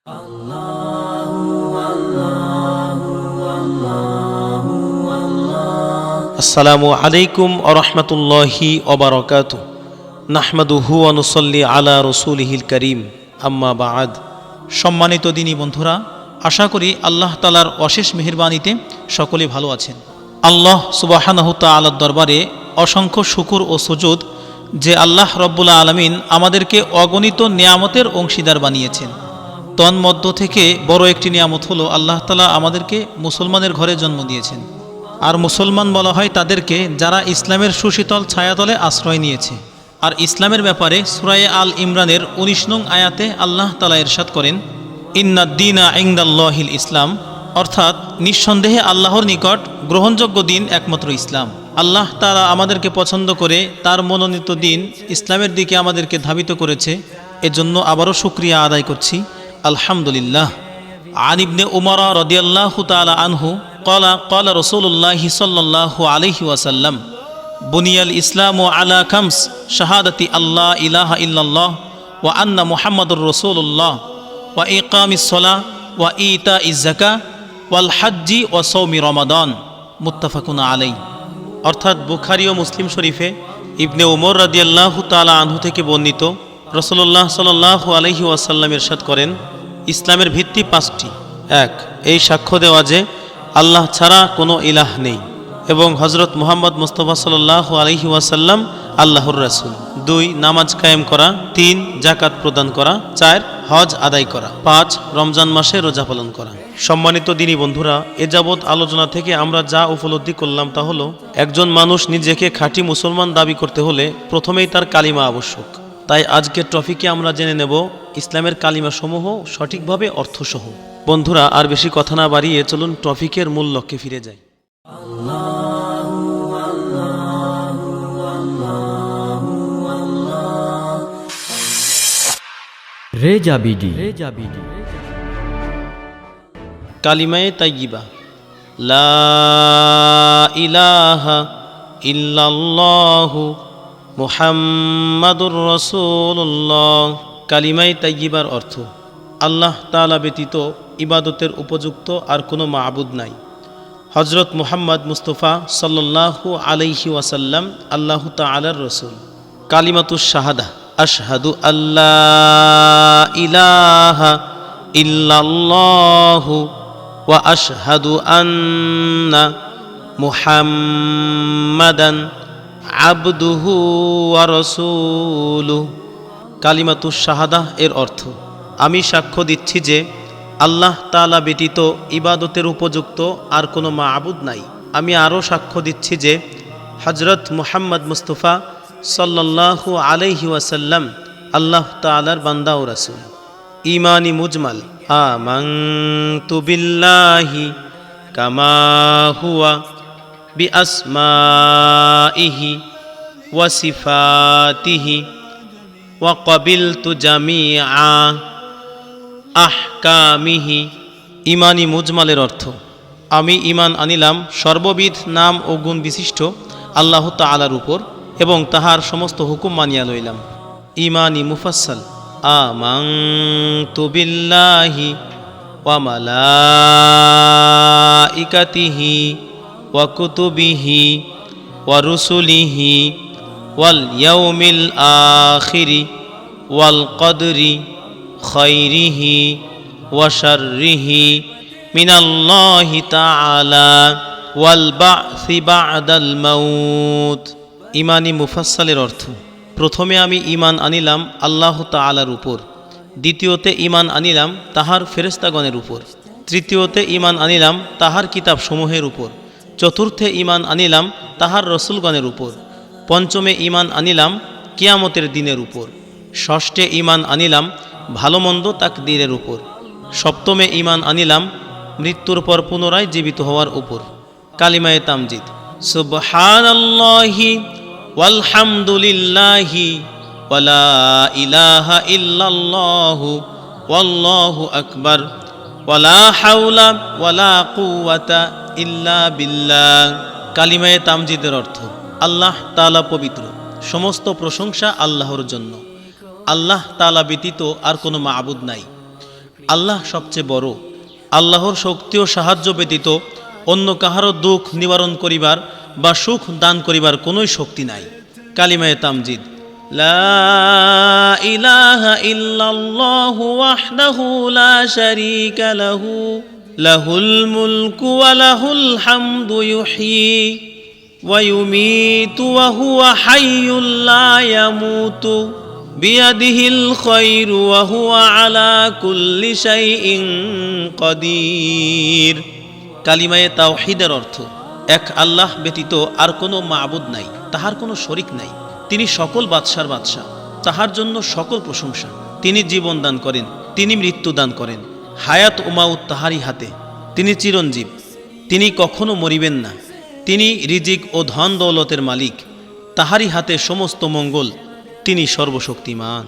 আসসালামু আলাইকুম ওয়া রাহমাতুল্লাহি ওয়া বারাকাতুহু নাহমাদুহু ওয়া নুসাল্লি আলা রাসূলিহিল কারীম আম্মা বা'দ। সম্মানিত দিনী বন্ধুরা, আশা করি আল্লাহ তাআলার অশেষ মেহেরবানিতে সকলে ভালো আছেন। আল্লাহ সুবহানাহু তাআলার দরবারে অসংখ্য শুকর ও সুজুদ যে আল্লাহ রব্বুল আলামিন আমাদেরকে অগণিত নিয়ামতের অংশীদার বানিয়েছেন। তন্মধ্য থেকে বড় একটি নিয়ামত হলো আল্লাহ তাআলা আমাদেরকে মুসলমানের ঘরে জন্ম দিয়েছেন। আর মুসলমান বলা হয় তাদেরকে যারা ইসলামের সুশীতল ছায়াতলে আশ্রয় নিয়েছে। আর ইসলামের ব্যাপারে সূরা আল ইমরানের ১৯ নং আয়াতে আল্লাহ তাআলা ইরশাদ করেন, ইন্নাদ-দীনা ইনদাল্লাহিল ইসলাম, অর্থাৎ নিঃসন্দেহে আল্লাহর নিকট গ্রহণযোগ্য দিন একমাত্র ইসলাম। আল্লাহ তাআলা আমাদেরকে পছন্দ করে তার মনোনীত দিন ইসলামের দিকে আমাদেরকে ধাবিত করেছে। এজন্য আবারও শুকরিয়া আদায় করছি, আলহামদুলিল্লাহ। আন ইবনে উমর রাদিয়াল্লাহু তাআলা আনহু ক্বালা রাসূলুল্লাহি সাল্লাল্লাহু আলাইহি ওয়াসাল্লাম, বুনিয়াল ইসলামু আলা খামস, শাহাদাতি আল্লাহ ইলাহা ইল্লাল্লাহ ওয়া আন্না মুহাম্মাদুর রাসূলুল্লাহ ওয়া ইকামিস সালাহ ওয়া ইতাইজ যাকাহ ওয়াল হাজ্জি ওয়া সাওমি রমাদান, মুত্তাফাকুন আলাইহি। অর্থাৎ বুখারী ও মুসলিম শরীফে ইবনে উমর রাদিয়াল্লাহু তাআলা আনহু থেকে বর্ণিত, রাসূলুল্লাহ সাল্লাল্লাহু আলাইহি ওয়াসাল্লাম ইরশাদ করেন, ইসলামের ভিত্তি ৫টি। ১. এই সাক্ষ্য দেওয়া যে আল্লাহ ছাড়া কোনো ইলাহ নেই এবং হযরত মুহাম্মদ মুস্তাফা সাল্লাল্লাহু আলাইহি ওয়াসাল্লাম আল্লাহর রাসূল। ২. নামাজ কায়েম করা। ৩. যাকাত প্রদান করা। ৪. হজ আদায় করা। ৫. রমজান মাসে রোজা পালন করা। সম্মানিত দিনী বন্ধুরা, এ যাবৎ আলোচনা থেকে আমরা যা উপলব্ধি করলাম তা হলো, একজন মানুষ নিজেকে খাঁটি মুসলমান দাবি করতে হলে প্রথমেই তার কালিমা আবশ্যক। তাই আজকের টপিকে আমরা জেনে নেব ইসলামের কালিমা সমূহ সঠিকভাবে অর্থসহ। বন্ধুরা, আর বেশি কথা না বাড়িয়ে চলুন টপিকের মূল লক্ষ্যে ফিরে যাই। কালিমায়ে তাইয়্যিবা, লা ইলাহা ইল্লাল্লাহু মুহাম্মাদুর রাসূলুল্লাহ। কালিমায়ে তাইয়্যিবার অর্থ, আল্লাহ তাআলা ব্যতীত ইবাদতের উপযুক্ত আর কোনো মাবুদ নাই। হযরত মুহাম্মদ মুস্তাফা সাল্লাল্লাহু আলাইহি ওয়াসাল্লাম আল্লাহ তাআলার রাসূল। কালিমাতুশ শাহাদাহ, আশহাদু আল্লা ইলাহা ইল্লাল্লাহু ওয়া আশহাদু আন্না মুহাম্মাদান আবদুহু ওয়া রাসূলুহু। কালিমাতুশ শাহাদাহ এর অর্থ, আমি সাক্ষ্য দিচ্ছি যে আল্লাহ তাআলা ব্যতীত ইবাদতের উপযুক্ত আর কোনো মাবুদ নাই। আমি আরও সাক্ষ্য দিচ্ছি যে হযরত মুহাম্মদ মুস্তাফা সাল্লাল্লাহু আলাইহি ওয়াসাল্লাম আল্লাহ তাআলার বান্দা ও রাসূল। ঈমানি মুজমাল, আমানতু বিল্লাহি কামা হুয়া বিআসমাইহি ওয়া সিফাতিহি ওয়া ক্বাবিলতু জামিআ আহকামিহি। ঈমানি মুজমালের অর্থ, আমি ঈমান আনিলাম সর্ববিধ নাম ও গুণ বিশিষ্ট আল্লাহ তাআলার উপর এবং তাহার সমস্ত হুকুম মানিয়া লইলাম। ঈমানি মুফাসসাল, আমানতু বিল্লাহি ওয়া মালাইকাতিহি ওয়া কুতুবিহি ওয়া রুসুলিহি ওয়াল ইয়াউমিল আখিরি ওয়াল কদরি খাইরিহি ওয়া শাররিহি মিনাল্লাহি তাআলা ওয়াল বা'সি বা'দাল মাউত। ঈমানি মুফাসসালের অর্থ, প্রথমে আমি ঈমান আনিলাম আল্লাহ তাআলার উপর, দ্বিতীয়তে ঈমান আনিলাম তাহার ফেরেশতাগণের উপর, তৃতীয়তে ঈমান আনিলাম তাহার কিতাবসমূহের উপর, চতুর্থে ঈমান আনিলাম তাহার রসুলগণের উপর, পঞ্চমে ঈমান আনিলাম কিয়ামতের দিনের উপর, ষষ্ঠে ঈমান আনিলাম ভালো মন্দ তাকদীরের উপর, সপ্তমে ঈমান আনিলাম মৃত্যুর পর পুনরায় জীবিত হওয়ার উপর। কালিমায়ে তামজিদ, সুবহানাল্লাহি ওয়ালহামদুলিল্লাহি ওয়া লা ইলাহা ইল্লাল্লাহু ওয়াল্লাহু আকবার ওয়া লা হাওলা ওয়া লা কুওয়াতা ইল্লা বিল্লাহ। কালিমায়ে তামজিদের অর্থ, আল্লাহ তাআলা পবিত্র, সমস্ত প্রশংসা আল্লাহর জন্য, আল্লাহ তাআলা ব্যতীত আর কোনো মাবুদ নাই, আল্লাহ সবচেয়ে বড়। আল্লাহর শক্তি ও সাহায্য ব্যতীত অন্য কাহারও দুঃখ নিবারণ করিবার বা সুখ দান করিবার কোনোই শক্তি নাই। কালিমায়ে তামজিদ। লা ইলাহা ইল্লাল্লাহু ওয়াহদাহু লা শারীকা লাহু লাহুল মুলকু ওয়া লাহুল হামদু ইউহয়ী ওয়া ইউমীতু ওয়া হুয়া হাইয়্যুল লা ইয়ামুতু বিয়াদিহিল খায়রু ওয়া হুয়া আলা কুল্লি শাইইন কাদির। কালিমায়ে তাওহীদের অর্থ, এক আল্লাহ ব্যতীত আর কোনো মাবুদ নাই, তাহার কোনো শরিক নাই। তিনি সকল বাদশার বাদশা, তাহার জন্য সকল প্রশংসা। তিনি জীবন দান করেন, তিনি মৃত্যু দান করেন। হায়াত ও মাউত তাহারই হাতে। তিনি চিরঞ্জীব, তিনি কখনো মরিবেন না। তিনি রিজিক ও ধন দৌলতের মালিক, তাহারই হাতে সমস্ত মঙ্গল। তিনি সর্বশক্তিমান।